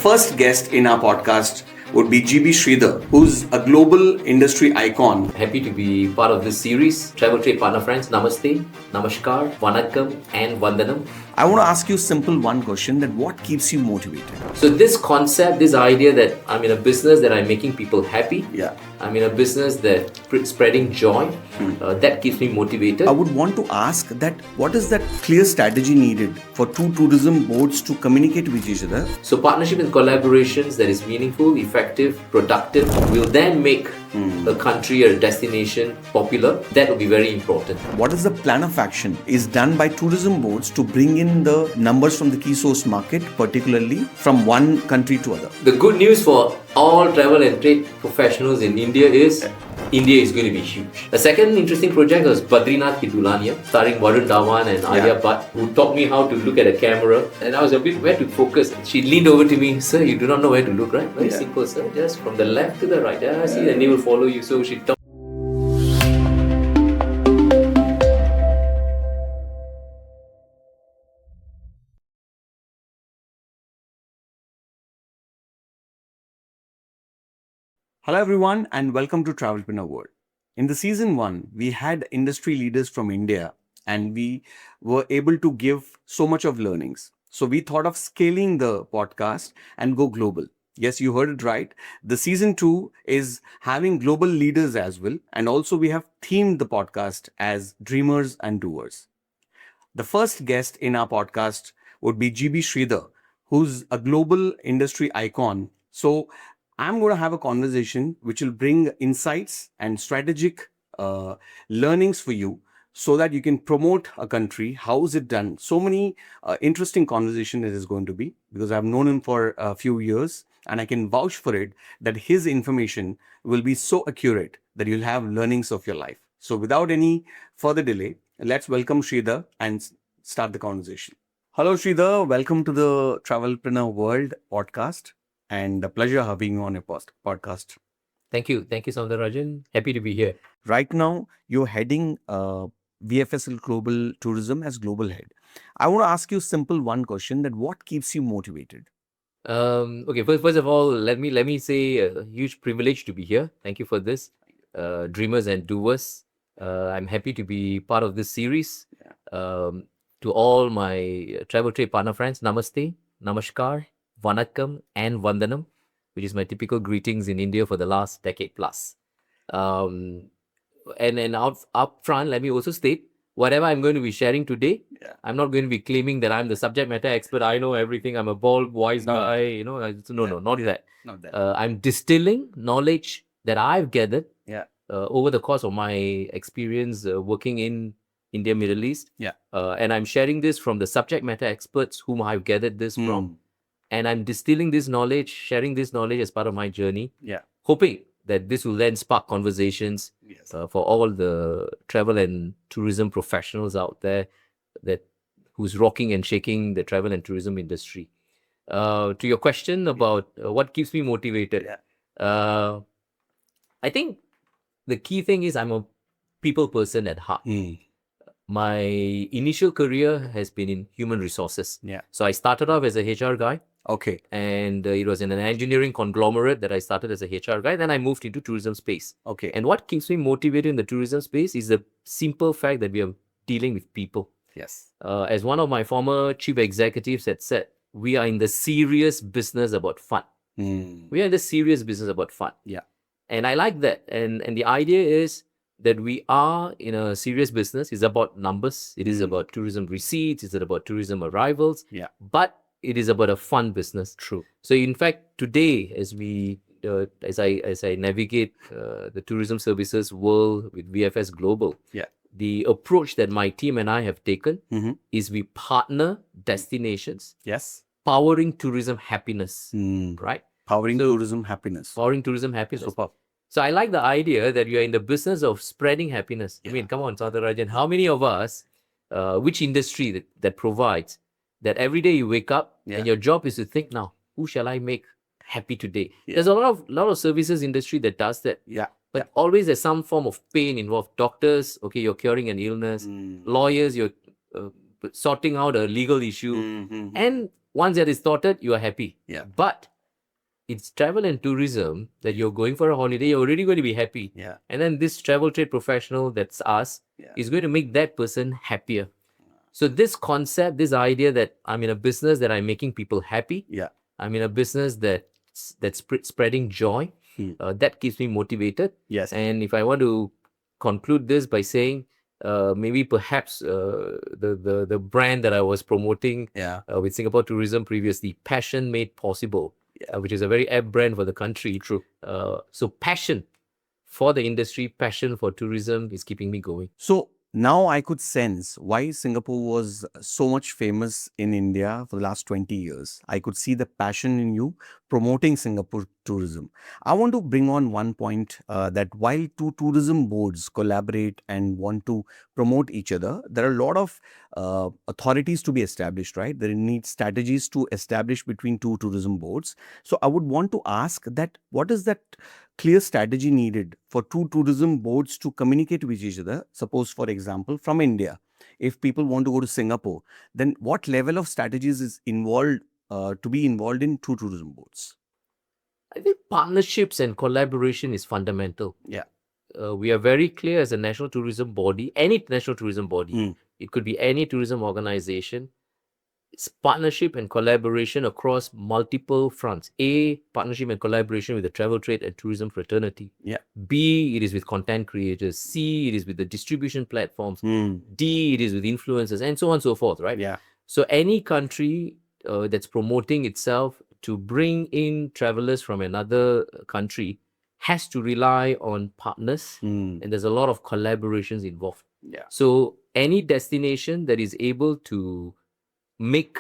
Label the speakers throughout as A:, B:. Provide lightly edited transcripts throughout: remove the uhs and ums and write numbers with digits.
A: first guest in our podcast would be GB Srithar, who's a global industry icon.
B: Happy to be part of this series. Travel Trade Partner Friends, Namaste, Namaskar, Vanakkam and Vandanam.
A: I want to ask you simple one question, that what keeps you motivated?
B: So this concept, this idea that I'm in a business that I'm making people happy.
A: Yeah.
B: I'm in a business that spreading joy. That keeps me motivated.
A: I would want to ask that what is that clear strategy needed for two tourism boards to communicate with each other?
B: So partnership and collaborations that is meaningful, effective, productive will then make a country or a destination popular. That will be very important.
A: What is the plan of action is done by tourism boards to bring in the numbers from the key source market, particularly from one country to other?
B: The good news for all travel and trade professionals in India is India is going to be huge. The second interesting project was Badrinath Ki Dulhania, starring Varun Dhawan and Alia Bhatt, who taught me how to look at a camera. And I was a bit where to focus. She leaned over to me, "Sir, you do not know where to look, right?" Very simple, sir. Just from the left to the right. See, and they will follow you. So she taught.
A: Hello everyone and welcome to Travelpreneur World. In the season 1, we had industry leaders from India and we were able to give so much of learnings. So we thought of scaling the podcast and go global. Yes, you heard it right. The season 2 is having global leaders as well. And also we have themed the podcast as Dreamers and Doers. The first guest in our podcast would be GB Srithar, who's a global industry icon. So I'm going to have a conversation which will bring insights and strategic learnings for you so that you can promote a country. How is it done? So many interesting conversation it is going to be, because I've known him for a few years and I can vouch for it that his information will be so accurate that you'll have learnings of your life. So without any further delay, let's welcome Srithar and start the conversation. Hello Srithar, welcome to the Travelpreneur World podcast. And a pleasure having you on your podcast.
B: Thank you. Thank you, Soundar Rajan. Happy to be here.
A: Right now, you're heading VFSL Global Tourism as global head. I want to ask you simple one question, that what keeps you motivated?
B: Okay, first of all, let me say a huge privilege to be here. Thank you for this. Dreamers and Doers. I'm happy to be part of this series. To all my travel trade partner friends, Namaste, Namaskar, Vanakkam and Vandanam, which is my typical greetings in India for the last decade plus. And up front, let me also state, whatever I'm going to be sharing today, I'm not going to be claiming that I'm the subject matter expert. I know everything. I'm a bald, wise guy. No, not that.
A: Not that.
B: I'm distilling knowledge that I've gathered over the course of my experience working in India, Middle East. And I'm sharing this from the subject matter experts whom I've gathered this from. And I'm distilling this knowledge, sharing this knowledge as part of my journey, hoping that this will then spark conversations for all the travel and tourism professionals out there who's rocking and shaking the travel and tourism industry. To your question about what keeps me motivated, I think the key thing is I'm a people person at heart. My initial career has been in human resources. So I started off as a HR guy.
A: Okay.
B: And it was in an engineering conglomerate that I started as a HR guy. Then I moved into tourism space.
A: Okay.
B: And what keeps me motivated in the tourism space is the simple fact that we are dealing with people.
A: Yes.
B: As one of my former chief executives had said, we are in the serious business about fun. We are in the serious business about fun. And I like that. And the idea is that we are in a serious business. It's about numbers. It is about tourism receipts. It's about tourism arrivals. But it is about a fun business.
A: True.
B: So in fact, today, as we as I navigate the tourism services world with VFS Global, the approach that my team and I have taken is we partner destinations. Powering tourism happiness. Right?
A: Powering tourism happiness.
B: Powering tourism happiness.
A: Super.
B: So I like the idea that you are in the business of spreading happiness. I mean, come on, Soundar Rajan. How many of us, which industry that provides, that every day you wake up and your job is to think, now, who shall I make happy today? There's a lot of services industry that does that. But always there's some form of pain involved. Doctors, okay, you're curing an illness. Lawyers, you're sorting out a legal issue. And once that is sorted, you are happy.
A: Yeah.
B: But it's travel and tourism that you're going for a holiday, you're already going to be happy.
A: Yeah.
B: And then this travel trade professional, that's us, is going to make that person happier. So this concept, this idea that I'm in a business that I'm making people happy.
A: Yeah.
B: I'm in a business that's spreading joy. That keeps me motivated.
A: Yes.
B: And if I want to conclude this by saying, maybe perhaps the brand that I was promoting with Singapore Tourism previously, Passion Made Possible, which is a very apt brand for the country.
A: True.
B: So passion for the industry, passion for tourism is keeping me going.
A: So now I could sense why Singapore was so much famous in India for the last 20 years. I could see the passion in you promoting Singapore tourism. I want to bring on one point that while two tourism boards collaborate and want to promote each other, there are a lot of authorities to be established, right? There need strategies to establish between two tourism boards. So I would want to ask that what is that clear strategy needed for two tourism boards to communicate with each other? Suppose, for example, from India, if people want to go to Singapore, then what level of strategies is involved to be involved in two tourism boards?
B: I think partnerships and collaboration is fundamental.
A: Yeah.
B: We are very clear as a national tourism body, any national tourism body, it could be any tourism organization. It's partnership and collaboration across multiple fronts. A, partnership and collaboration with the travel trade and tourism fraternity.
A: Yeah.
B: B, it is with content creators. C, it is with the distribution platforms. D, it is with influencers, and so on and so forth, right?
A: Yeah.
B: So any country that's promoting itself to bring in travelers from another country has to rely on partners, and there's a lot of collaborations involved.
A: Yeah.
B: So any destination that is able to make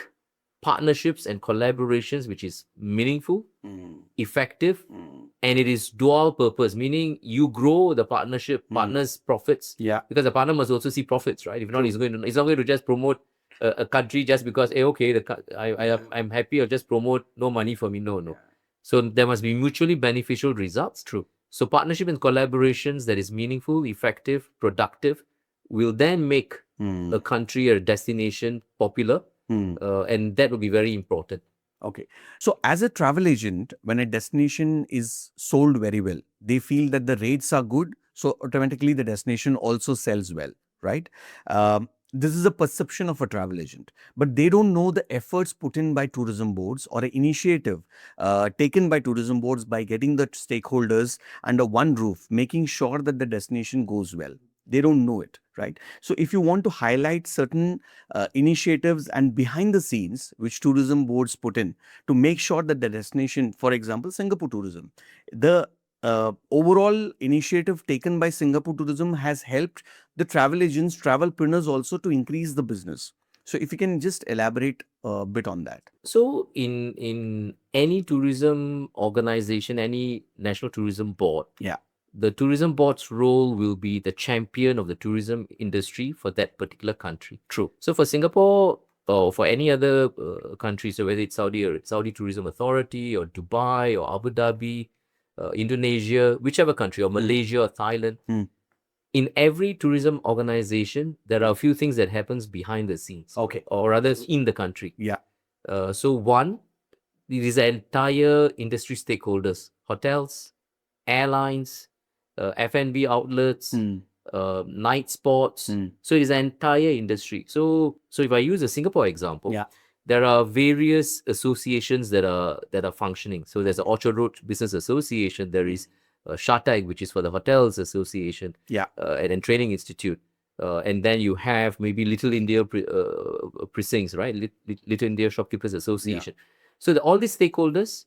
B: partnerships and collaborations which is meaningful, effective, and it is dual purpose, meaning you grow the partnership, partners' profits.
A: Yeah.
B: Because the partner must also see profits, right? If not, it's not going to just promote a country just because, hey, okay, I'm happy, or just promote, no money for me. No.
A: Yeah.
B: So there must be mutually beneficial results.
A: True.
B: So partnership and collaborations that is meaningful, effective, productive will then make a country or a destination popular. And that will be very important.
A: Okay. So as a travel agent, when a destination is sold very well, they feel that the rates are good. So automatically the destination also sells well, right? This is a perception of a travel agent, but they don't know the efforts put in by tourism boards or an initiative taken by tourism boards by getting the stakeholders under one roof, making sure that the destination goes well. They don't know it, right? So if you want to highlight certain initiatives and behind the scenes which tourism boards put in to make sure that the destination, for example, Singapore tourism, the overall initiative taken by Singapore tourism has helped the travel agents, travelpreneurs also to increase the business. So if you can just elaborate a bit on that.
B: So in any tourism organization, any national tourism board, the tourism board's role will be the champion of the tourism industry for that particular country.
A: True.
B: So for Singapore or for any other country, so whether it's Saudi or Saudi Tourism Authority or Dubai or Abu Dhabi, Indonesia, whichever country, or Malaysia or Thailand, in every tourism organization, there are a few things that happens behind the scenes.
A: Okay.
B: Or rather in the country.
A: Yeah.
B: So one, it is the entire industry stakeholders, hotels, airlines, F&B outlets, night sports. So it is an entire industry. So if I use a Singapore example, there are various associations that are functioning. So there's the Orchard Road Business Association. There is SHATAG, which is for the Hotels Association, and Training Institute. And then you have maybe Little India precincts, right? Little India Shopkeepers Association. So all these stakeholders,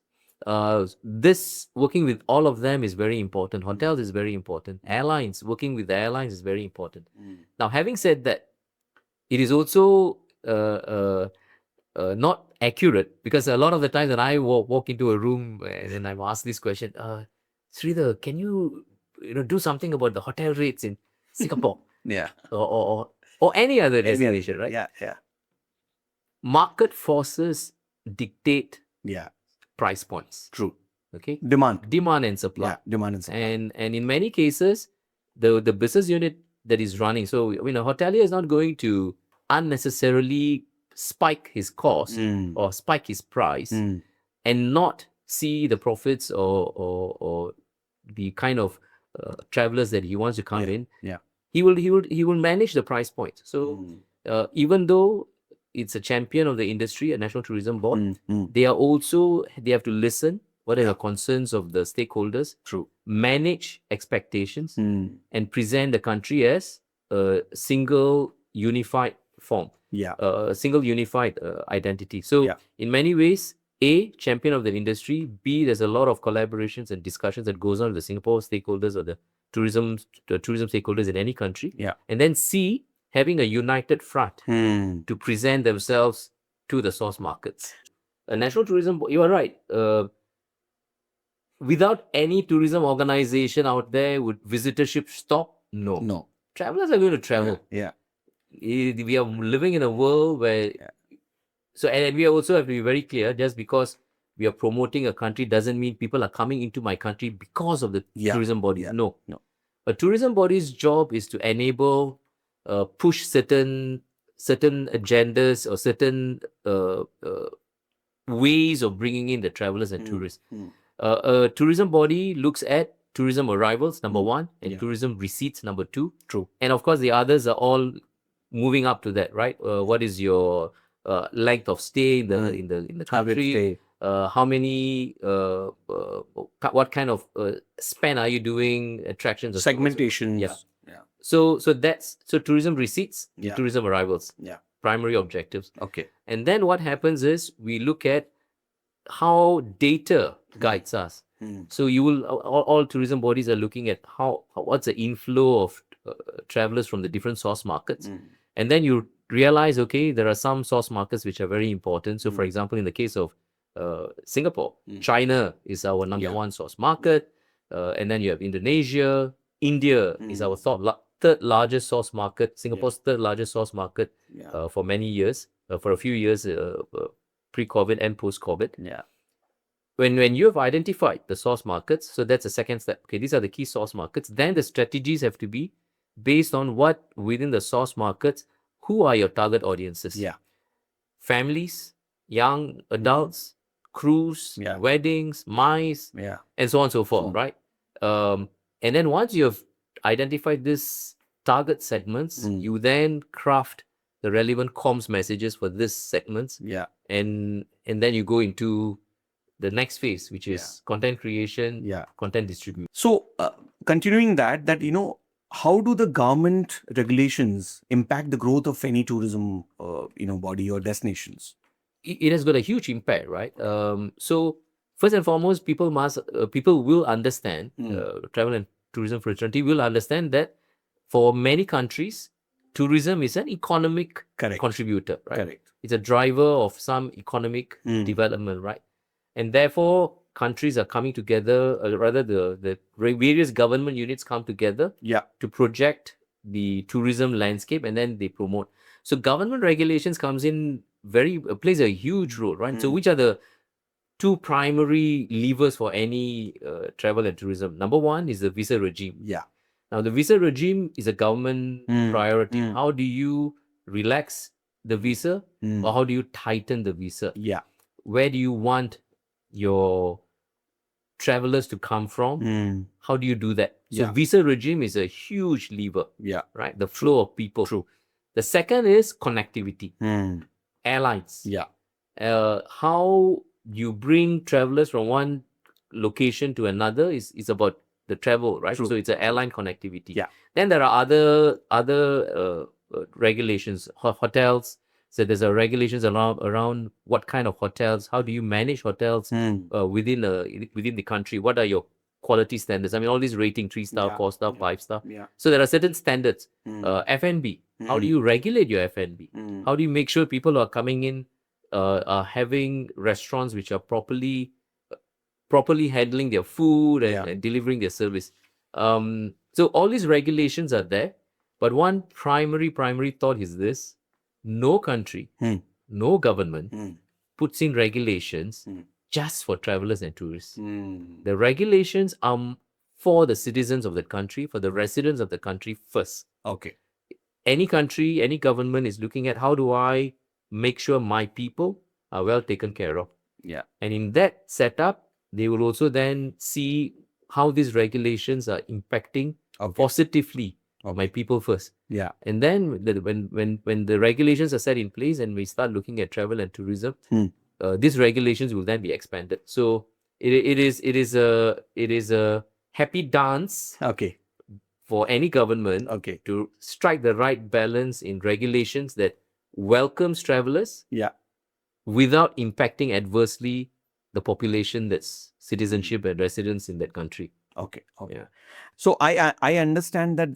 B: this working with all of them is very important. Hotels is very important. Airlines, working with the airlines is very important. Now, having said that, it is also not accurate, because a lot of the times when I walk into a room and then I'm asked this question, Srithar, can you do something about the hotel rates in Singapore? Or any other destination, right?
A: Yeah.
B: Market forces dictate price points.
A: True.
B: Okay.
A: Demand
B: and supply.
A: Yeah, demand and supply.
B: And in many cases, the business unit that is running, so a hotelier is not going to unnecessarily spike his cost or spike his price and not see the profits or the kind of travelers that he wants to come in. He will manage the price point. So even though it's a champion of the industry, a national tourism board, they have to listen. What are the concerns of the stakeholders? Manage expectations and present the country as a single unified form. A single unified identity. So in many ways, A, champion of the industry, B, there's a lot of collaborations and discussions that goes on with the Singapore stakeholders or the tourism stakeholders in any country. And then C, having a united front to present themselves to the source markets. A national tourism, you are right. Without any tourism organization out there, would visitorship stop? No. Travelers are going to travel. We are living in a world where so, and we also have to be very clear, just because we are promoting a country doesn't mean people are coming into my country because of the tourism bodies. No. A tourism body's job is to enable, push certain agendas or certain ways of bringing in the travelers and tourists. A tourism body looks at tourism arrivals, number one, and tourism receipts, number two. And of course, the others are all moving up to that, right? What is your length of stay in the country? How many? What kind of spend are you doing? Attractions,
A: segmentations.
B: So tourism receipts, tourism arrivals. Primary objectives. And then what happens is we look at how data guides us. So you will all tourism bodies are looking at what's the inflow of travelers from the different source markets, and then you realize, okay, there are some source markets which are very important. So for example, in the case of Singapore, China is our number one source market, and then you have Indonesia. India is our third largest source market. Singapore's third largest source market for many years, for a few years, pre-COVID and post-COVID. When you have identified the source markets, so that's the second step. Okay, these are the key source markets. Then the strategies have to be based on what within the source markets, who are your target audiences? Families, young adults, cruise, weddings, MICE, and so on and so forth, right? And then once you have identified this target segments, you then craft the relevant comms messages for these segments. And then you go into the next phase, which is content creation, content distribution.
A: So continuing that, how do the government regulations impact the growth of any tourism, body or destinations?
B: It has got a huge impact, right? So first and foremost, people will understand, travel and tourism fraternity will understand that for many countries, tourism is an economic contributor, right? It's a driver of some economic development, right? And therefore, countries are coming together, rather the various government units come together to project the tourism landscape, and then they promote. So government regulations plays a huge role, right? So which are the two primary levers for any travel and tourism? Number one is the visa regime. Now, the visa regime is a government priority. How do you relax the visa, or how do you tighten the visa? Where do you want your travelers to come from? How do you do that? So visa regime is a huge lever, right? The flow of people. The second is connectivity. Airlines. How you bring travelers from one location to another is about the travel, right? So it's an airline connectivity. Then there are other regulations, hotels. So there's regulations around what kind of hotels, how do you manage hotels within the country? What are your quality standards? I mean, all these rating, 3-star, 4-star, 5-star. So there are certain standards. F&B, how do you regulate your F&B? How do you make sure people who are coming in are having restaurants which are properly handling their food and delivering their service? So all these regulations are there, but one primary thought is this: no country, no government puts in regulations just for travelers and tourists. The regulations are for the citizens of the country, for the residents of the country first. Any country, any government is looking at how do I make sure my people are well taken care of.
A: Yeah.
B: And in that setup, they will also then see how these regulations are impacting positively my people first.
A: Yeah.
B: And then when the regulations are set in place and we start looking at travel and tourism, these regulations will then be expanded. So it is a happy dance for any government to strike the right balance in regulations that welcomes travelers without impacting adversely the population that's citizenship and residents in that country.
A: Okay. Yeah. So I understand that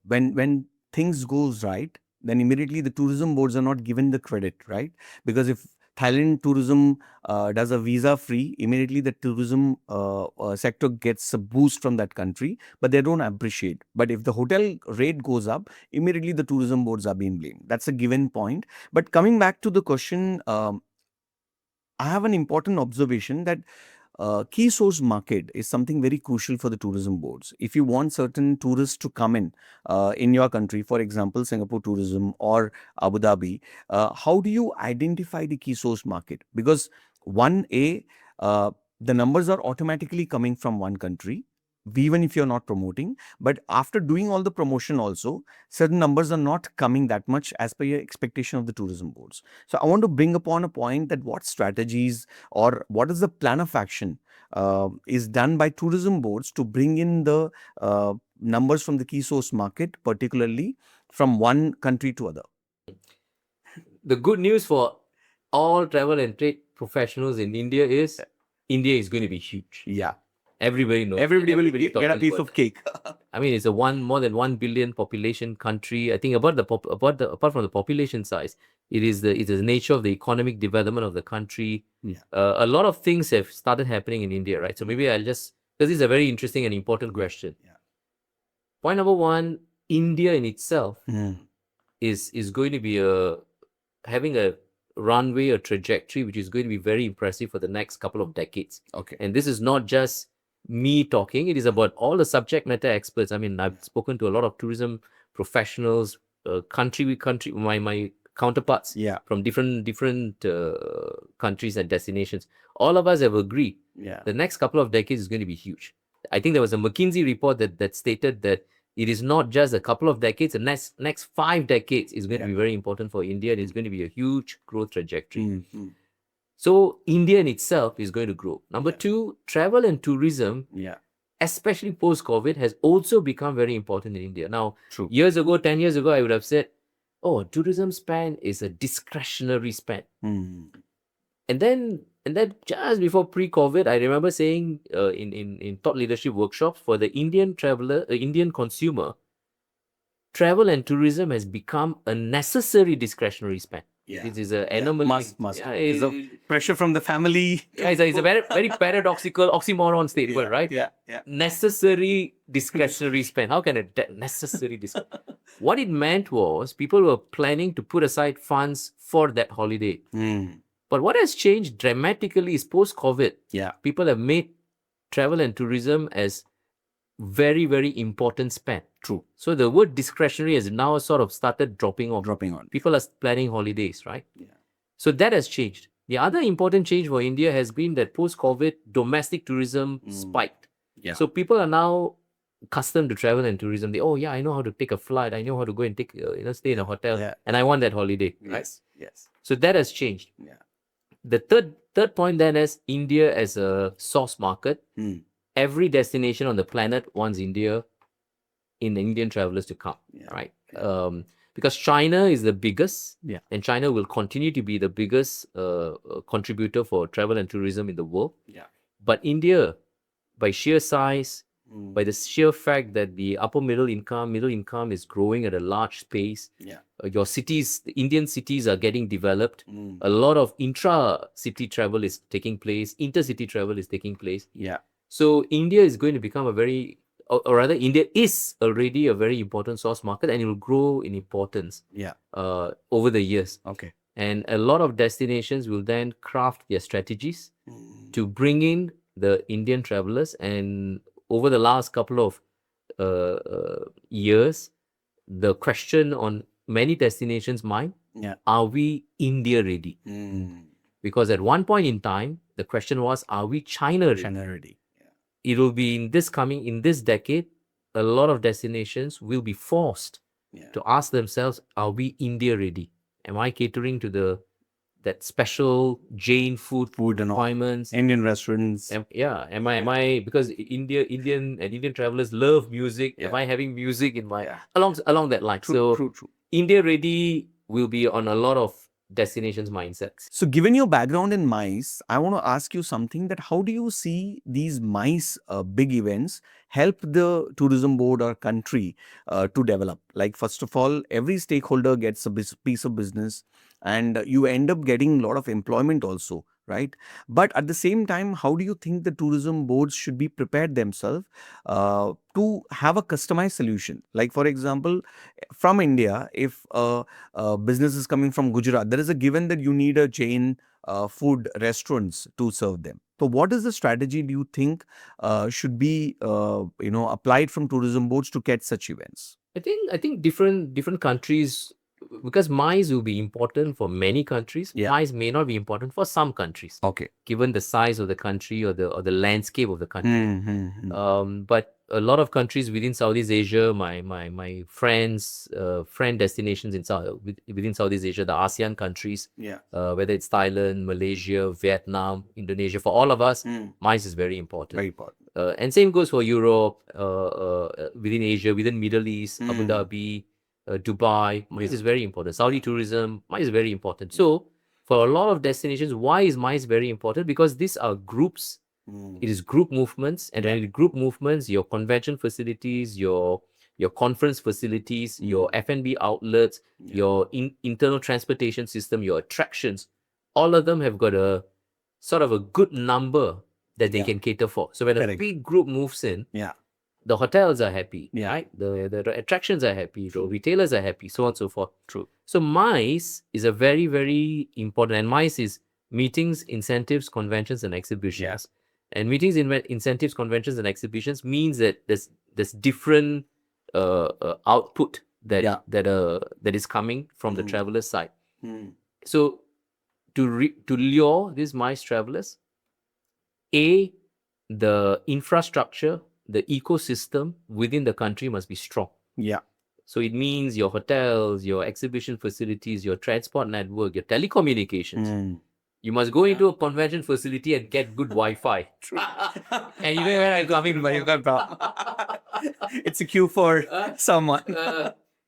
A: when things goes right, then immediately the tourism boards are not given the credit, right? Because if Thailand tourism does a visa free, immediately the tourism sector gets a boost from that country, but they don't appreciate. But if the hotel rate goes up, immediately the tourism boards are being blamed. That's a given point. But coming back to the question, I have an important observation that key source market is something very crucial for the tourism boards. If you want certain tourists to come in your country, for example, Singapore tourism or Abu Dhabi, how do you identify the key source market? Because the numbers are automatically coming from one country, even if you're not promoting. But after doing all the promotion also, certain numbers are not coming that much as per your expectation of the tourism boards. So I want to bring upon a point that what strategies or what is the plan of action is done by tourism boards to bring in the numbers from the key source market, particularly from one country to other.
B: The good news for all travel and trade professionals in India is India is going to be huge.
A: Yeah.
B: Everybody knows.
A: Everybody will get a piece of cake.
B: I mean, it's a more than 1 billion population country. I think apart from the population size, it is the nature of the economic development of the country.
A: Yeah.
B: A lot of things have started happening in India, right? So maybe I'll just, because this is a very interesting and important question.
A: Yeah.
B: Point number one, India in itself is going to be having a runway, a trajectory, which is going to be very impressive for the next couple of decades.
A: Okay.
B: And this is not just me talking, it is about all the subject matter experts. I mean, I've spoken to a lot of tourism professionals, my counterparts from different countries and destinations. All of us have agreed the next couple of decades is going to be huge. I think there was a McKinsey report that stated that it is not just a couple of decades. The next 5 decades is going to be very important for India. It is going to be a huge growth trajectory. So India in itself is going to grow. Number two, travel and tourism, especially post-COVID, has also become very important in India. Now, 10 years ago, I would have said, oh, tourism spend is a discretionary spend. And then just before pre-COVID, I remember saying in thought leadership workshops, for the Indian traveler, Indian consumer, travel and tourism has become a necessary discretionary spend. It is an anomaly.
A: Must. It's a pressure from the family.
B: It's a very, very paradoxical oxymoron statement, right?
A: Yeah.
B: Necessary discretionary spend. How can necessary What it meant was people were planning to put aside funds for that holiday. But what has changed dramatically is post-COVID. People have made travel and tourism as very, very important spend.
A: True.
B: So the word discretionary has now sort of started dropping off.
A: On.
B: People are planning holidays, right? So that has changed. The other important change for India has been that post-COVID, domestic tourism spiked. So people are now accustomed to travel and tourism. I know how to take a flight. I know how to go and take stay in a hotel, and I want that holiday. Right?
A: Yes.
B: So that has changed. The third point then is India as a source market. Every destination on the planet wants India in Indian travelers to come, right? Because China is the biggest, and China will continue to be the biggest contributor for travel and tourism in the world. But India, by sheer size, by the sheer fact that the upper middle income is growing at a large pace. Your cities, the Indian cities are getting developed. A lot of intra-city travel is taking place. Intercity travel is taking place. So India is going to become India is already a very important source market, and it will grow in importance over the years.
A: Okay.
B: And a lot of destinations will then craft their strategies to bring in the Indian travelers. And over the last couple of years, the question on many destinations' mind Are we India ready? Because at one point in time, the question was, are we China ready? It will be in this decade, a lot of destinations will be forced to ask themselves, are we India ready? Am I catering to that special Jain food
A: and all.
B: requirements?
A: Indian restaurants.
B: Am I because Indian travelers love music. Am I having music in my along that line?
A: True.
B: India ready will be on a lot of destinations mindsets.
A: So given your background in MICE, I want to ask you something, that how do you see these MICE big events help the tourism board or country to develop? Like, first of all, every stakeholder gets a piece of business, and you end up getting a lot of employment also, right? But at the same time, how do you think the tourism boards should be prepared themselves to have a customized solution? Like, for example, from India, if business is coming from Gujarat, there is a given that you need a chain food restaurants to serve them. So what is the strategy do you think should be applied from tourism boards to get such events?
B: I think different countries, because MICE will be important for many countries. MICE may not be important for some countries.
A: Okay.
B: Given the size of the country or the landscape of the country. But a lot of countries within Southeast Asia, my friends, friend destinations within Southeast Asia, the ASEAN countries, whether it's Thailand, Malaysia, Vietnam, Indonesia, for all of us, MICE is very important.
A: Very important.
B: And same goes for Europe, within Asia, within Middle East, Abu Dhabi, Dubai. MICE is very important. Saudi tourism, MICE is very important. So for a lot of destinations, why is MICE very important? Because these are groups. It is group movements, and in group movements, your convention facilities, your conference facilities, your F&B outlets, your internal transportation system, your attractions, all of them have got a sort of a good number that they can cater for. So when a big group moves in, the hotels are happy, right? The attractions are happy, the retailers are happy, so on and so forth.
A: True.
B: So MICE is a very, very important, and MICE is meetings, incentives, conventions, and exhibitions. And meetings, incentives, conventions, and exhibitions means that there's different output that is coming from the traveler's side. So to lure these MICE travelers, the infrastructure, the ecosystem within the country must be strong. So it means your hotels, your exhibition facilities, your transport network, your telecommunications. You must go into a convention facility and get good Wi-Fi.
A: True.
B: And you know where I'm coming from.
A: It's a queue for someone.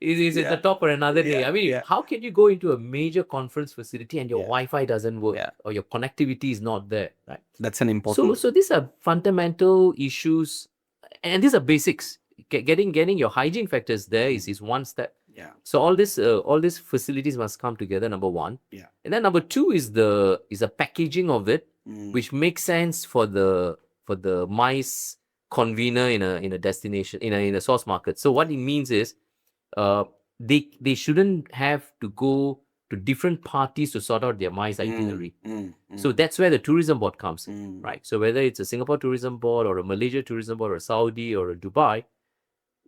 B: It's at the top for another day. I mean, how can you go into a major conference facility and your Wi-Fi doesn't work or your connectivity is not there, right?
A: That's an important.
B: So these are fundamental issues, and these are basics. Getting your hygiene factors there is one step. So all these facilities must come together. Number one. And then number two is a packaging of it, which makes sense for the MICE convener in a destination in a source market. So what it means is, they shouldn't have to go to different parties to sort out their MICE itinerary. So that's where the tourism board comes in, right? So whether it's a Singapore tourism board or a Malaysia tourism board or a Saudi or a Dubai,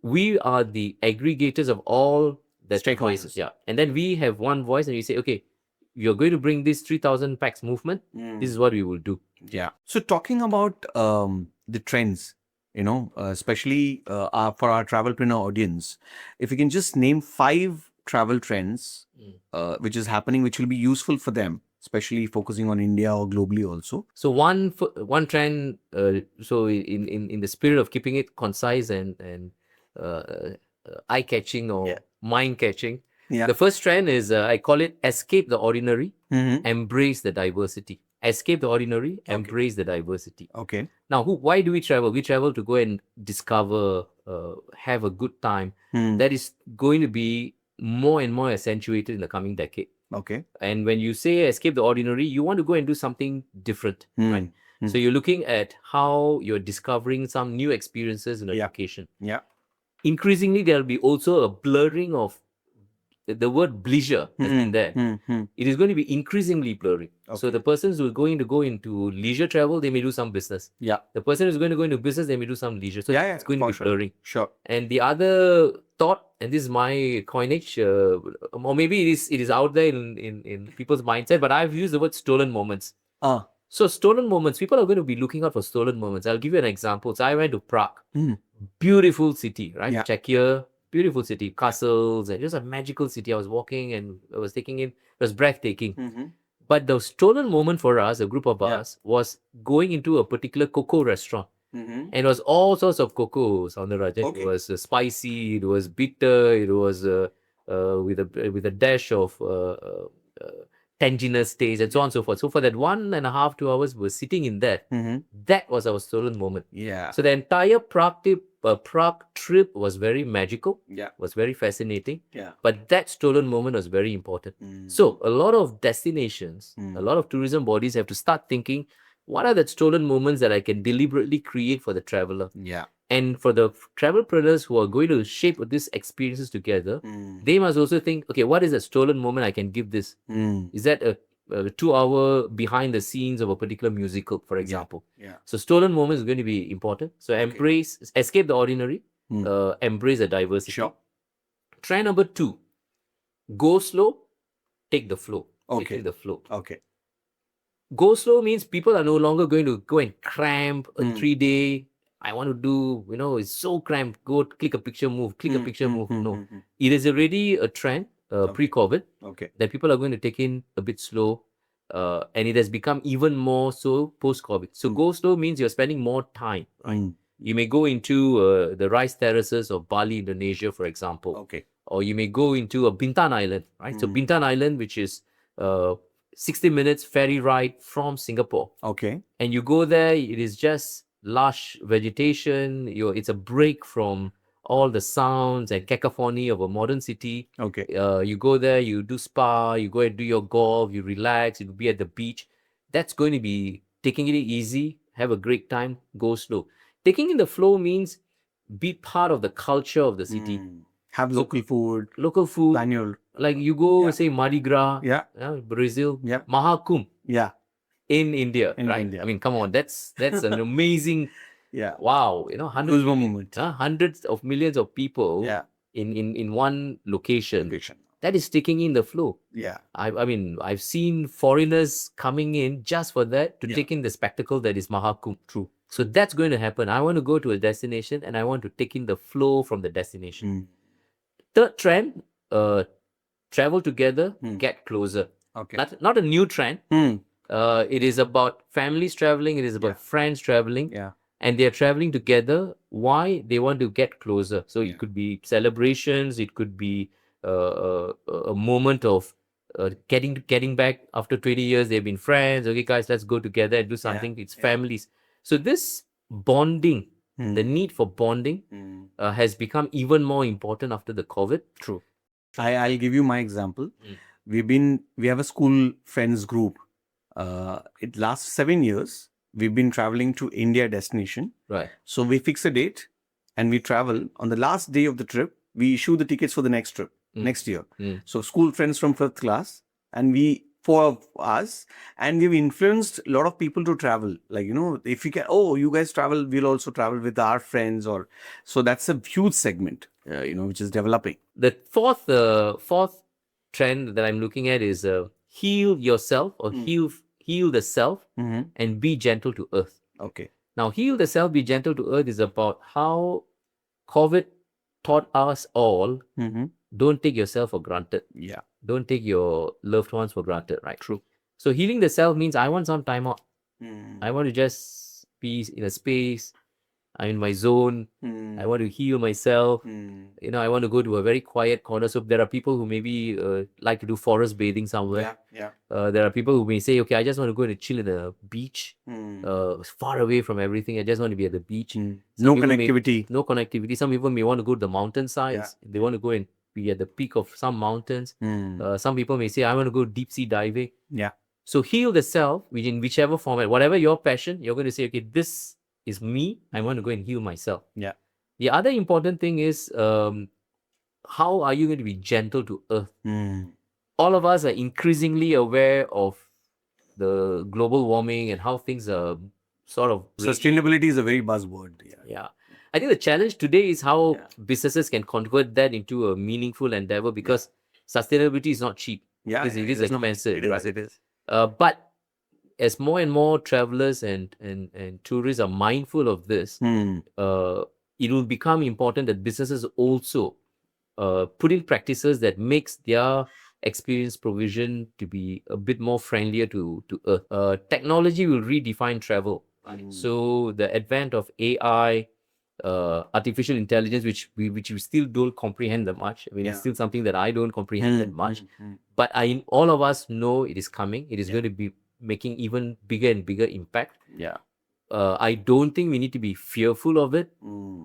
B: we are the aggregators of all the stakeholders. And then we have one voice, and we say, okay, you're going to bring this 3,000 pax movement. This is what we will do.
A: So talking about the trends, especially for our travelpreneur audience, if you can just name 5 travel trends which is happening, which will be useful for them, especially focusing on India or globally also.
B: So one trend, so in the spirit of keeping it concise and eye-catching or mind-catching, the first trend is, I call it escape the ordinary, embrace the diversity. Escape the ordinary, embrace the diversity.
A: Okay.
B: Now, why do we travel? We travel to go and discover, have a good time. That is going to be more and more accentuated in the coming decade.
A: Okay.
B: And when you say escape the ordinary, you want to go and do something different, right? So you're looking at how you're discovering some new experiences in a location. Increasingly, there'll be also a blurring of the word bleisure has been there. It is going to be increasingly blurring. So the persons who are going to go into leisure travel, they may do some business. The person who's going to go into business, they may do some leisure. So it's going to be blurring.
A: Sure.
B: And the other thought, and this is my coinage, or maybe it is out there in people's mindset, but I've used the word stolen moments. So stolen moments, people are going to be looking out for stolen moments. I'll give you an example. So I went to Prague. Beautiful city, right?
A: Yeah.
B: Czechia, beautiful city, castles, and just a magical city. I was walking and I was taking in, it was breathtaking. But the stolen moment for us, a group of us, was going into a particular cocoa restaurant. And it was all sorts of cocoa, Soundar Rajan.
A: Okay.
B: It was spicy, it was bitter, it was with a dash of tanginess taste, and so on and so forth. So for that 1.5, 2 hours, we were sitting in that. That was our stolen moment.
A: Yeah.
B: So the entire Prague trip was very magical.
A: Yeah.
B: Was very fascinating.
A: Yeah.
B: But that stolen moment was very important. So a lot of destinations, a lot of tourism bodies have to start thinking, what are the stolen moments that I can deliberately create for the traveler?
A: Yeah.
B: And for the travelpreneurs who are going to shape these experiences together, they must also think, okay, what is a stolen moment I can give this? Is that a 2 hour behind the scenes of a particular musical, for example?
A: Yeah.
B: So stolen moment is going to be important. So escape the ordinary, embrace the diversity.
A: Sure.
B: Trend number 2, go slow, take the flow.
A: Okay.
B: Take the flow.
A: Okay.
B: Go slow means people are no longer going to go and cramp a 3-day. I want to do, it's so cramped. Go click a picture, move, click a picture, move. No. It is already a trend pre-COVID that people are going to take in a bit slow. And it has become even more so post-COVID. So go slow means you're spending more time. Right? You may go into the rice terraces of Bali, Indonesia, for example.
A: Okay.
B: Or you may go into a Bintan Island, right? So Bintan Island, which is 60 minutes ferry ride from Singapore.
A: Okay.
B: And you go there, it is just lush vegetation. It's a break from all the sounds and cacophony of a modern city.
A: Okay.
B: You go there, you do spa, you go and do your golf, you relax, you be at the beach. That's going to be taking it easy, have a great time, go slow. Taking in the flow means be part of the culture of the city.
A: Have local food.
B: Local food.
A: Manual.
B: Like you go, say, Mardi Gras, Brazil, Mahakumbh.
A: Yeah.
B: In India,
A: In
B: right?
A: India.
B: I mean, come on, that's an amazing, wow, hundreds of millions of people in one location. That is taking in the flow.
A: Yeah.
B: I mean, I've seen foreigners coming in just for that, to take in the spectacle that is Mahakumbh.
A: True.
B: So that's going to happen. I want to go to a destination and I want to take in the flow from the destination. Third trend, travel together, get closer.
A: Okay.
B: Not a new trend. It is about families traveling. It is about friends traveling.
A: Yeah.
B: And they are traveling together. Why? They want to get closer. So it could be celebrations. It could be a moment of getting back after 20 years. They've been friends. Okay, guys, let's go together and do something. It's families. So this bonding, the need for bonding, has become even more important after the COVID.
A: True. I'll give you my example. We have a school friends group. It lasts 7 years. We've been traveling to India destination.
B: Right.
A: So we fix a date and we travel. On the last day of the trip, we issue the tickets for the next trip, next year. So school friends from 5th class, and four of us, and we've influenced a lot of people to travel. Like, if you can, you guys travel, we'll also travel with our friends. So that's a huge segment, which is developing.
B: The fourth trend that I'm looking at is heal yourself, or heal the self, and be gentle to earth.
A: Okay.
B: Now, heal the self, be gentle to earth is about how COVID taught us all, don't take yourself for granted.
A: Yeah.
B: Don't take your loved ones for granted, right?
A: True.
B: So healing the self means I want some time out. I want to just be in a space. I'm in my zone. I want to heal myself. I want to go to a very quiet corner. So there are people who maybe like to do forest bathing somewhere. There are people who may say, okay, I just want to go and chill in the beach, far away from everything. I just want to be at the beach.
A: No connectivity.
B: No connectivity. Some people may want to go to the mountainsides. They want to go and be at the peak of some mountains. Some people may say, I want to go deep sea diving.
A: Yeah.
B: So heal the self, in whichever format, whatever your passion, you're going to say, okay, this is me. I want to go and heal myself.
A: Yeah.
B: The other important thing is, how are you going to be gentle to earth? All of us are increasingly aware of the global warming and how things are sort of...
A: Sustainability is a very buzzword.
B: Yeah. I think the challenge today is how businesses can convert that into a meaningful endeavor, because sustainability is not cheap.
A: Yeah,
B: Because it is expensive.
A: It is.
B: But as more and more travelers and tourists are mindful of this, it will become important that businesses also put in practices that makes their experience provision to be a bit more friendlier to earth. Technology will redefine travel. So the advent of AI, artificial intelligence, which we still don't comprehend that much. I mean, it's still something that I don't comprehend that much. But all of us know it is coming. It is going to be making even bigger and bigger impact.
A: Yeah.
B: I don't think we need to be fearful of it.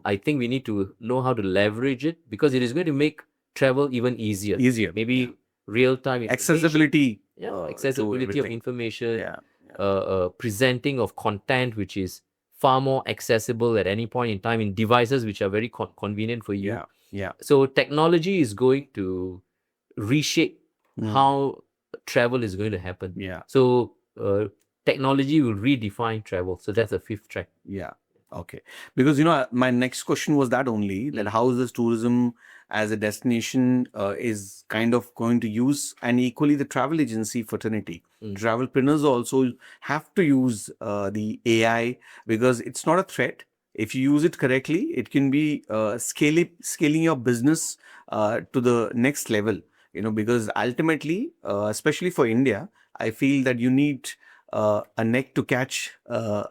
B: I think we need to know how to leverage it, because it is going to make travel even easier. Maybe real-time
A: accessibility.
B: Accessibility of information. Presenting of content which is far more accessible at any point in time in devices which are very convenient for you. So technology is going to reshape how travel is going to happen. So technology will redefine travel. So that's the fifth track.
A: Okay. Because, my next question was that only, that how is this tourism as a destination is kind of going to use, and equally the travel agency fraternity. Travelpreneurs also have to use the AI, because it's not a threat. If you use it correctly, it can be scaling your business to the next level, because ultimately, especially for India, I feel that you need a neck to catch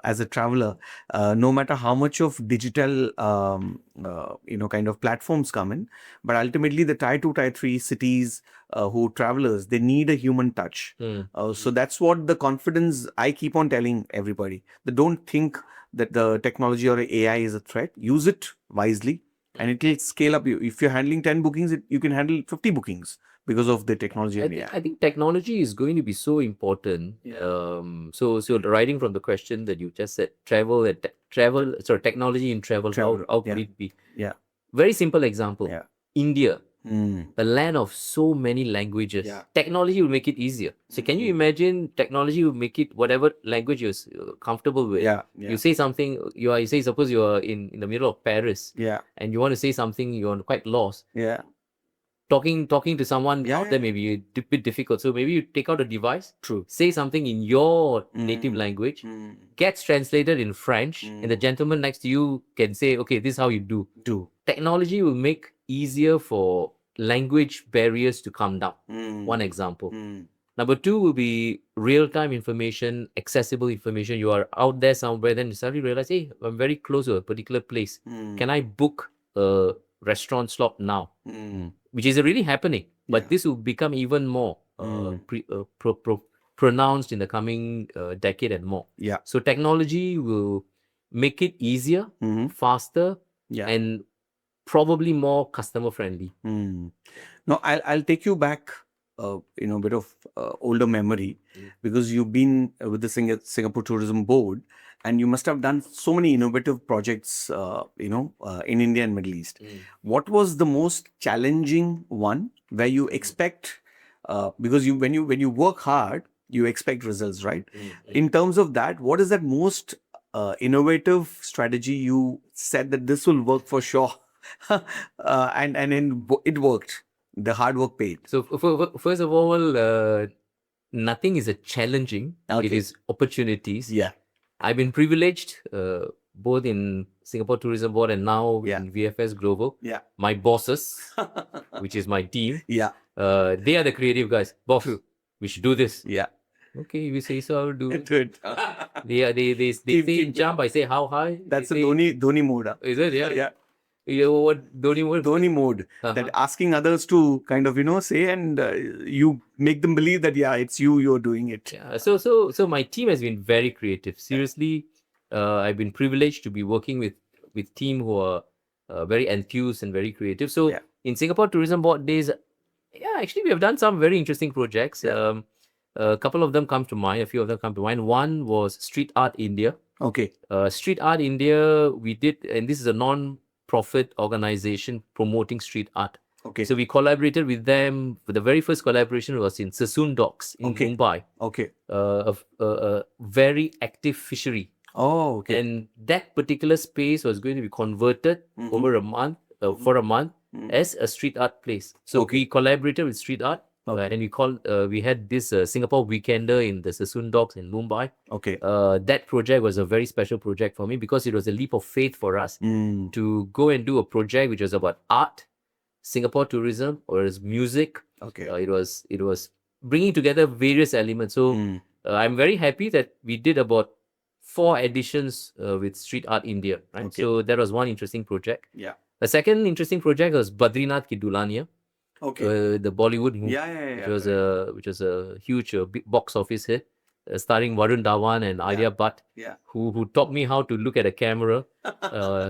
A: as a traveler, no matter how much of digital kind of platforms come in. But ultimately the tier 2, tier 3 cities, who travelers, they need a human touch. So that's what the confidence I keep on telling everybody, that don't think that the technology or AI is a threat. Use it wisely and it will scale up. If you're handling 10 bookings, you can handle 50 bookings because of the technology and AI.
B: I think technology is going to be so important. So writing from the question that you just said, technology in travel, how could it be? Very simple example. India, the land of so many languages. Technology will make it easier. So can you imagine technology will make it whatever language you're comfortable with? You say something, suppose you are in the middle of Paris, and you want to say something, you're quite lost. Talking to someone out there may be a bit difficult. So maybe you take out a device, say something in your native language, gets translated in French, and the gentleman next to you can say, okay, this is how you do. Technology will make easier for language barriers to come down. One example. Number two will be real-time information, accessible information. You are out there somewhere, then you suddenly realize, hey, I'm very close to a particular place. Can I book a restaurant slot now? Which is really happening, but this will become even more pronounced in the coming decade and more. So technology will make it easier, faster, and probably more customer friendly.
A: Now, I'll take you back, a bit of older memory, because you've been with the Singapore Tourism Board, and you must have done so many innovative projects, in India and Middle East. What was the most challenging one where you expect, because when you work hard, you expect results, right? In terms of that, what is that most innovative strategy you said that this will work for sure, and it worked? The hard work paid.
B: So first of all, nothing is a challenging. It is opportunities. I've been privileged both in Singapore Tourism Board and now in VFS Global. My bosses, which is my team, they are the creative guys. Boss, we should do this. Okay, if you say so, I'll do it. They say jump, I say how high.
A: That's a Dhoni mode.
B: Is it? Yeah. What
A: Dhoni mode. That asking others to kind of say, and you make them believe that it's you're doing it.
B: So my team has been very creative. Seriously, I've been privileged to be working with team who are very enthused and very creative. So in Singapore Tourism Board days, actually we have done some very interesting projects. A couple of them come to mind. A few of them come to mind. One was Street Art India. Street Art India, we did, and this is a non-profit organization promoting street art. So we collaborated with them. The very first collaboration was in Sassoon Docks in Mumbai. A very active fishery.
A: Oh, okay.
B: And that particular space was going to be converted over a month, for a month, as a street art place. So we collaborated with street art. And we had this Singapore Weekender in the Sassoon Docks in Mumbai.
A: Okay.
B: That project was a very special project for me because it was a leap of faith for us to go and do a project which was about art, Singapore tourism, or as music.
A: Okay.
B: It was bringing together various elements. So I'm very happy that we did about 4 editions with Street Art India. Right.
A: Okay.
B: So that was one interesting project.
A: Yeah.
B: The second interesting project was Badrinath Ki Dulhania.
A: Okay.
B: The Bollywood movie. Which was a huge big box office hit, starring Varun Dhawan and Alia Bhatt, who taught me how to look at a camera.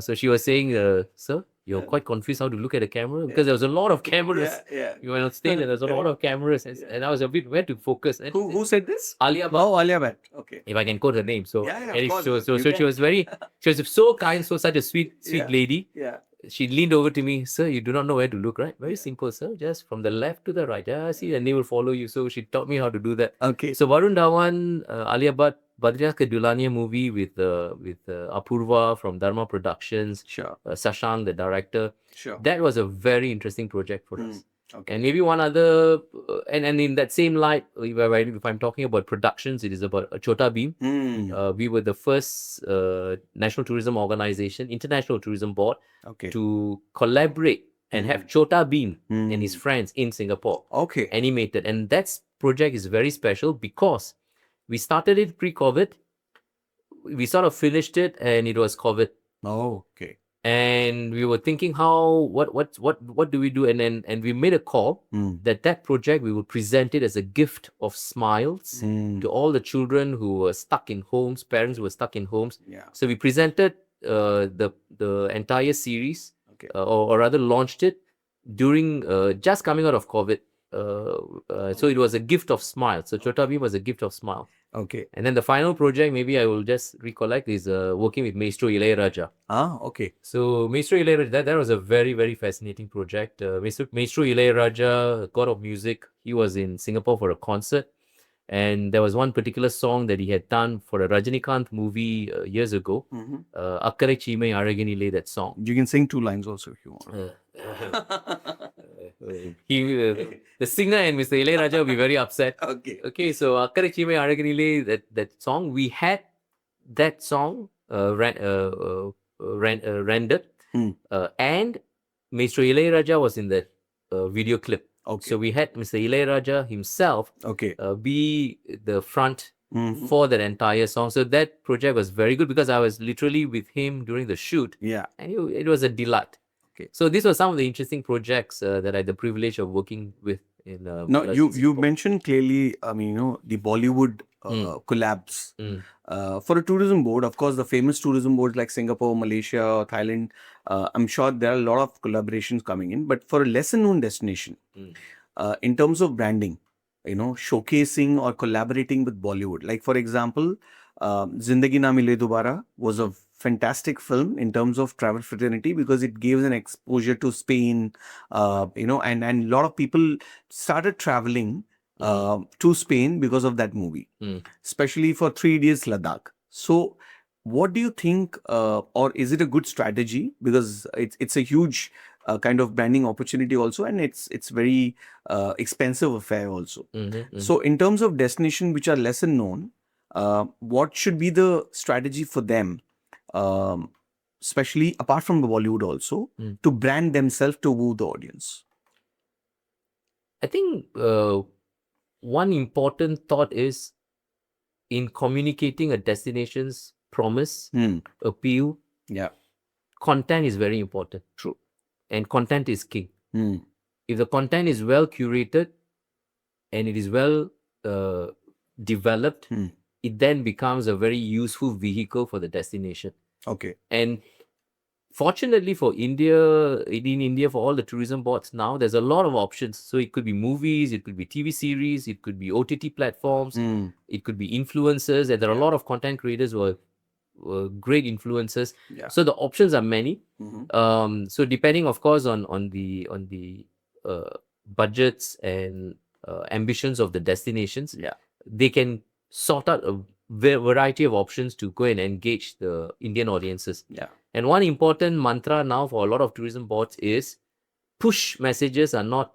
B: So she was saying, "Sir, you're quite confused how to look at a camera because there was a lot of cameras. You were on stage and there's a lot of cameras, and I was a bit where to focus." And
A: Who said this?
B: Alia Bhatt.
A: Oh, Alia Bhatt. Okay.
B: If I can quote her name, so
A: of course.
B: so she was she was so kind, such a sweet lady.
A: Yeah.
B: She leaned over to me, "Sir, you do not know where to look, right? Very simple, sir. Just from the left to the right. Yeah, see, and they will follow you." So she taught me how to do that.
A: Okay.
B: So Varun Dhawan, Alia Bhatt, Badrinath Ka Dulhania movie with Apurva from Dharma Productions.
A: Sure.
B: Sashank, the director.
A: Sure.
B: That was a very interesting project for us.
A: Okay.
B: And maybe one other, and in that same light, if I'm talking about productions, it is about Chota Bheem. We were the first National Tourism Organization, International Tourism Board, to collaborate and have Chota Bheem and his friends in Singapore animated. And that project is very special because we started it pre-COVID. We sort of finished it and it was COVID.
A: Oh, okay.
B: And we were thinking what do we do? And we made a call that project we would present it as a gift of smiles to all the children who were stuck in homes, parents who were stuck in homes.
A: Yeah.
B: So we presented the entire series, or rather launched it during just coming out of COVID. So it was a gift of smiles. So Chota Bheem was a gift of smile.
A: Okay.
B: And then the final project, maybe I will just recollect, is working with Maestro Ilayaraja.
A: Ah, okay.
B: So Maestro Ilayaraja, that was a very, very fascinating project. Maestro Ilayaraja, god of music, he was in Singapore for a concert. And there was one particular song that he had done for a Rajinikanth movie years ago. Akkare Chimai Araginile, that song.
A: You can sing 2 lines also if you want.
B: The singer and Mr. Ilayaraja will be very upset. Okay. So Akkare Chimai Araginile, that song, we had that song rendered, and Maestro Ilayaraja was in that video clip.
A: Okay.
B: So we had Mr. Ilayaraja himself be the front for that entire song. So that project was very good because I was literally with him during the shoot. Yeah. And it was a delight. Okay. So these were some of the interesting projects that I had the privilege of working with.
A: Now, you mentioned clearly, the Bollywood collabs. For a tourism board, of course, the famous tourism boards like Singapore, Malaysia, or Thailand, I'm sure there are a lot of collaborations coming in. But for a lesser known destination, in terms of branding, showcasing or collaborating with Bollywood, like for example, Zindagi Na Mile Dobara was a fantastic film in terms of travel fraternity because it gives an exposure to Spain, and a lot of people started traveling to Spain because of that movie, especially for 3 Idiots Ladakh. So what do you think, or is it a good strategy? Because it's a huge kind of branding opportunity also, and it's very expensive affair also. So in terms of destination which are lesser known, what should be the strategy for them, especially apart from the Bollywood also, to brand themselves to woo the audience?
B: I think one important thought is in communicating a destination's promise, appeal. Yeah, content is very important. True. And content is king. If the content is well curated and it is well developed, it then becomes a very useful vehicle for the destination. Okay. And fortunately for India, for all the tourism boards now, there's a lot of options. So it could be movies, it could be TV series, it could be OTT platforms, it could be influencers, and there are a lot of content creators who are great influencers. Yeah. So the options are many. So depending, of course, on the budgets and ambitions of the destinations, they can sort out variety of options to go and engage the Indian audiences.
A: Yeah.
B: And one important mantra now for a lot of tourism boards is push messages are not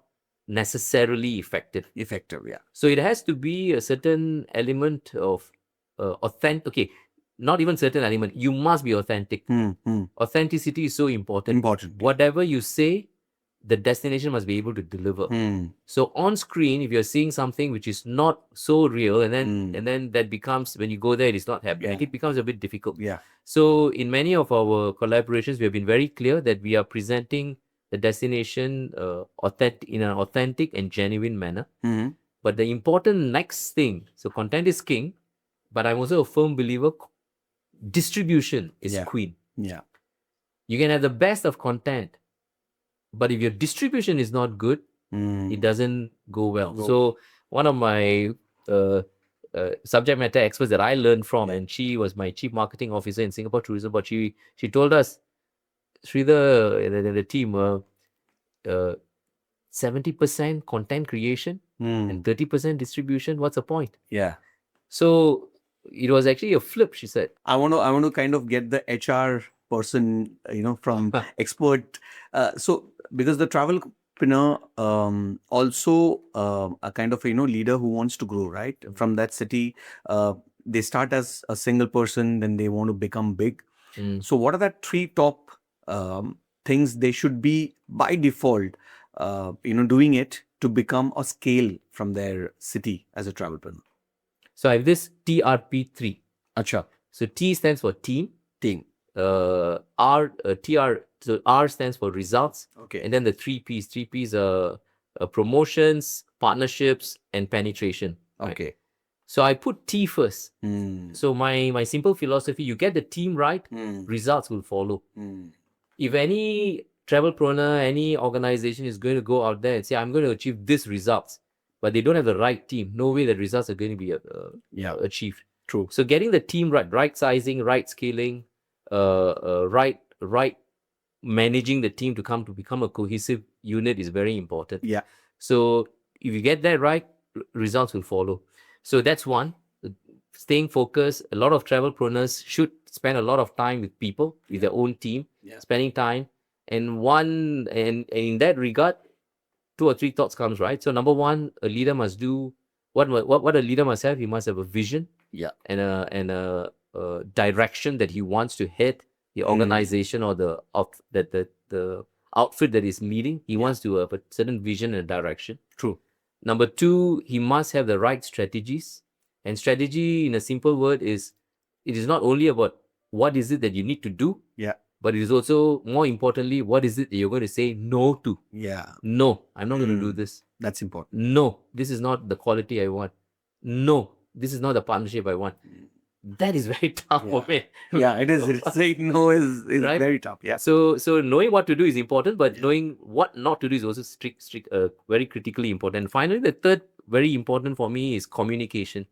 B: necessarily effective.
A: Yeah.
B: So it has to be a certain element of authentic. Okay, not even certain element. You must be authentic. Authenticity is so important. Whatever you say, the destination must be able to deliver. So on screen, if you're seeing something which is not so real, and then that becomes, when you go there, it is not happening. It becomes a bit difficult.
A: Yeah.
B: So in many of our collaborations, we have been very clear that we are presenting the destination in an authentic and genuine manner. But the important next thing, so content is king, but I'm also a firm believer distribution is queen.
A: Yeah.
B: You can have the best of content, but if your distribution is not good, it doesn't go well. So one of my subject matter experts that I learned from, and she was my chief marketing officer in Singapore Tourism, but she told us, Srithar, the team, 70% content creation and 30% distribution. What's the point?
A: Yeah.
B: So it was actually a flip, she said.
A: I want to kind of get the HR person, from expert. So because the travelpreneur also a kind of leader who wants to grow, right? From that city, they start as a single person, then they want to become big. So what are the 3 top things they should be by default, doing it to become a scale from their city as a travelpreneur?
B: So I have this TRP3.
A: Acha.
B: So T stands for team.
A: Team.
B: So R stands for results.
A: Okay.
B: And then the 3 Ps. 3 Ps are promotions, partnerships, and penetration.
A: Okay.
B: Right? So I put T first. So my simple philosophy, you get the team right, results will follow. If any travelpreneur, any organization is going to go out there and say, I'm going to achieve this results, but they don't have the right team, no way the results are going to be achieved.
A: True.
B: So getting the team right sizing, right scaling, right managing the team to become a cohesive unit is very important.
A: Yeah.
B: So if you get that right, results will follow. So that's one. Staying focused. A lot of travelpreneurs should spend a lot of time with people, with their own team, spending time. And in that regard, 2 or 3 thoughts comes, right? So number one, a leader must do what a leader must have. He must have a vision, and a direction that he wants to hit the organization or the outfit that is leading. He wants to have a certain vision and direction.
A: True.
B: Number 2, he must have the right strategies. And strategy, in a simple word, it is not only about what is it that you need to do, but it is also, more importantly, what is it that you're going to say no to?
A: Yeah.
B: No, I'm not going to do this.
A: That's important.
B: No, this is not the quality I want. No, this is not the partnership I want. That is very tough for me.
A: Yeah, it is. Saying no is right? Very tough. Yeah.
B: So knowing what to do is important, but knowing what not to do is also very critically important. And finally, the third very important for me is communication.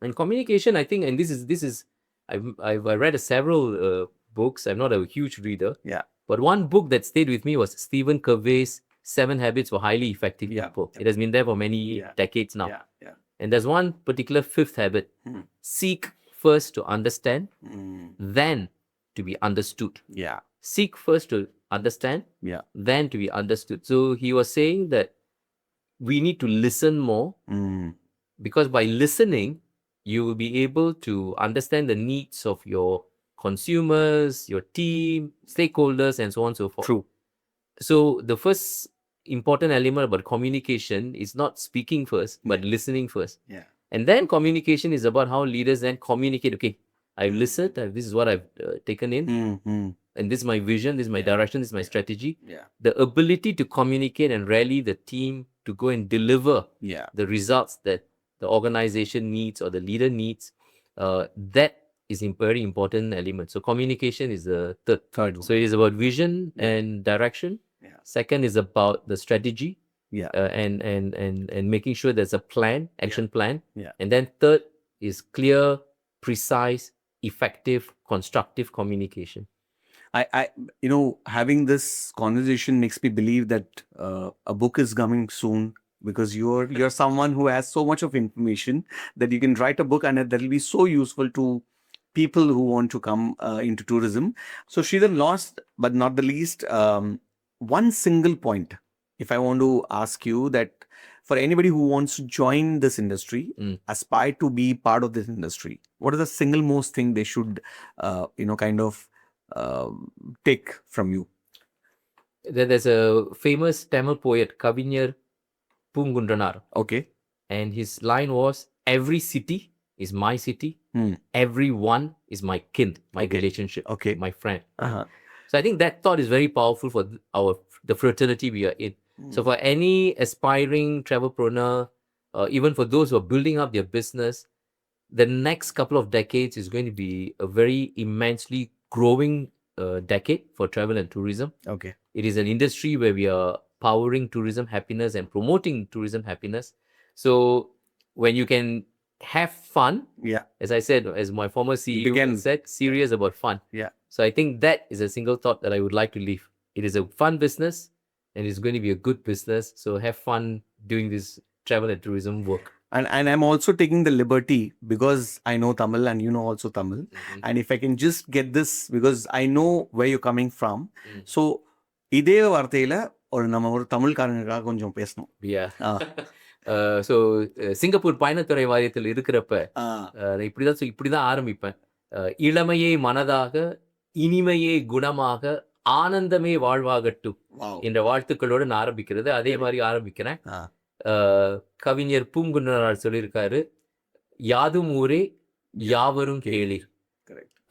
B: And communication, I think, and this is I've read several books. I'm not a huge reader.
A: Yeah.
B: But one book that stayed with me was Stephen Covey's 7 Habits for Highly Effective People. It has been there for many decades now.
A: Yeah.
B: And there's one particular 5th habit. Seek first to understand, then to be understood.
A: Yeah.
B: Seek first to understand, then to be understood. So he was saying that we need to listen more, because by listening, you will be able to understand the needs of your consumers, your team, stakeholders, and so on and so forth.
A: True.
B: So the first important element about communication is not speaking first, but listening first.
A: Yeah.
B: And then communication is about how leaders then communicate. Okay, I've listened. This is what I've taken in. And this is my vision. This is my direction. This is my strategy.
A: Yeah.
B: The ability to communicate and rally the team to go and deliver the results that the organization needs or the leader needs, that is a very important element. So communication is the third one. So it is about vision and direction. Second is about the strategy. And making sure there's a plan, action plan. And then third is clear, precise, effective, constructive communication.
A: I having this conversation makes me believe that a book is coming soon because you're someone who has so much of information that you can write a book and that will be so useful to people who want to come into tourism. So Sridhar, last but not the least, one single point, if I want to ask you that for anybody who wants to join this industry, aspire to be part of this industry, what is the single most thing they should, kind of take from you?
B: There's a famous Tamil poet, Kavinyar Pungundranar.
A: Okay.
B: And his line was, every city is my city. Everyone is my kin, my relationship, my friend. So I think that thought is very powerful for the fraternity we are in. So for any aspiring travelpreneur, even for those who are building up their business, the next couple of decades is going to be a very immensely growing decade for travel and tourism.
A: Okay.
B: It is an industry where we are powering tourism happiness and promoting tourism happiness. So when you can have fun, as I said, as my former CEO said, serious about fun. So I think that is a single thought that I would like to leave. It is a fun business and it's going to be a good business. So have fun doing this travel and tourism work.
A: And I'm also taking the liberty, because I know Tamil and you know also Tamil. And if I can just get this, because I know where you're coming from. So, இதே வார்த்தையில நம்ம ஒரு தமிழ்காரங்களுக்காக கொஞ்சம் பேசணும்.
B: So Singapore பயணத்துறை வாரியத்தில் இருக்கிறப்ப இப்படிதான் ஆரம்பிப்பேன். இளமையே மனதாக, இனிமையே குணமாக, ஆனந்தமே வாழ்வாகட்டும் என்ற வாழ்த்துக்களோடு நான் ஆரம்பிக்கிறது. அதே மாதிரி ஆரம்பிக்கிறேன். கவிஞர் பூங்குன்றனார் சொல்லியிருக்காரு, யாதும் ஊரே யாவரும் கேளீர்.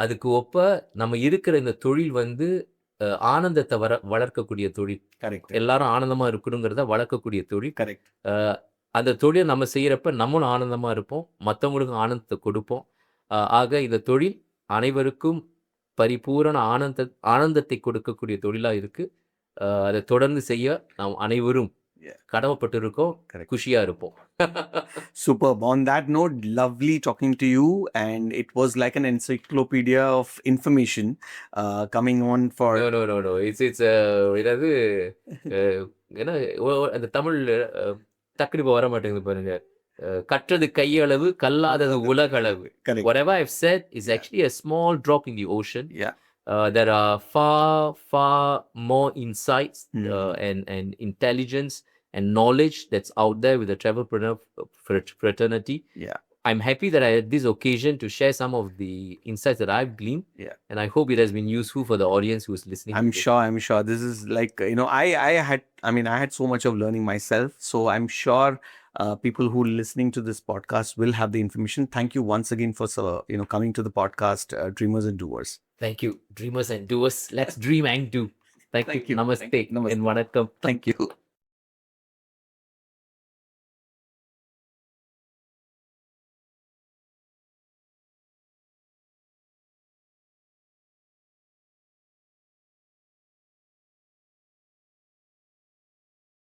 B: அதுக்கு ஒப்ப நம்ம இருக்கிற இந்த தொழில் வந்து ஆனந்தத்தை வளர்க்கக்கூடிய தொழில். எல்லாரும் ஆனந்தமா இருக்கணுங்கிறத வளர்க்கக்கூடிய தொழில். அந்த தொழில் நம்ம செய்யறப்ப நம்மளும் ஆனந்தமா இருப்போம், மற்றவங்களுக்கும் ஆனந்தத்தை கொடுப்போம். ஆக இந்த தொழில் அனைவருக்கும் பரிபூரண ஆனந்தத்தை கொடுக்கக்கூடிய தொழிலா இருக்கு. அதை தொடர்ந்து செய்ய நாம் அனைவரும் கடமைப்பட்டிருக்கோம், குஷியா இருப்போம்.
A: Superb. On that note, lovely talking to you, and it was like an encyclopedia of information coming on for.
B: No. It's ஏதாவது அந்த தமிழ் டக்குனு இப்போ வர மாட்டேங்குது பாருங்க. கற்றது கையளவு, கல்லாதது உலகளவு. Whatever I've said is actually a small drop in the ocean. There are far more insights and intelligence and knowledge that's out there with the travelpreneur fraternity. I'm happy that I had this occasion to share some of the insights that I've gleaned. And I hope it has been useful for the audience who's listening.
A: I'm sure. This is like, I had so much of learning myself. So I'm sure people who are listening to this podcast will have the information. Thank you once again for, coming to the podcast, Dreamers and Doers.
B: Thank you, dreamers and doers. Let's dream and do. Thank you. Namaste. And vanakkam.
A: Thank you.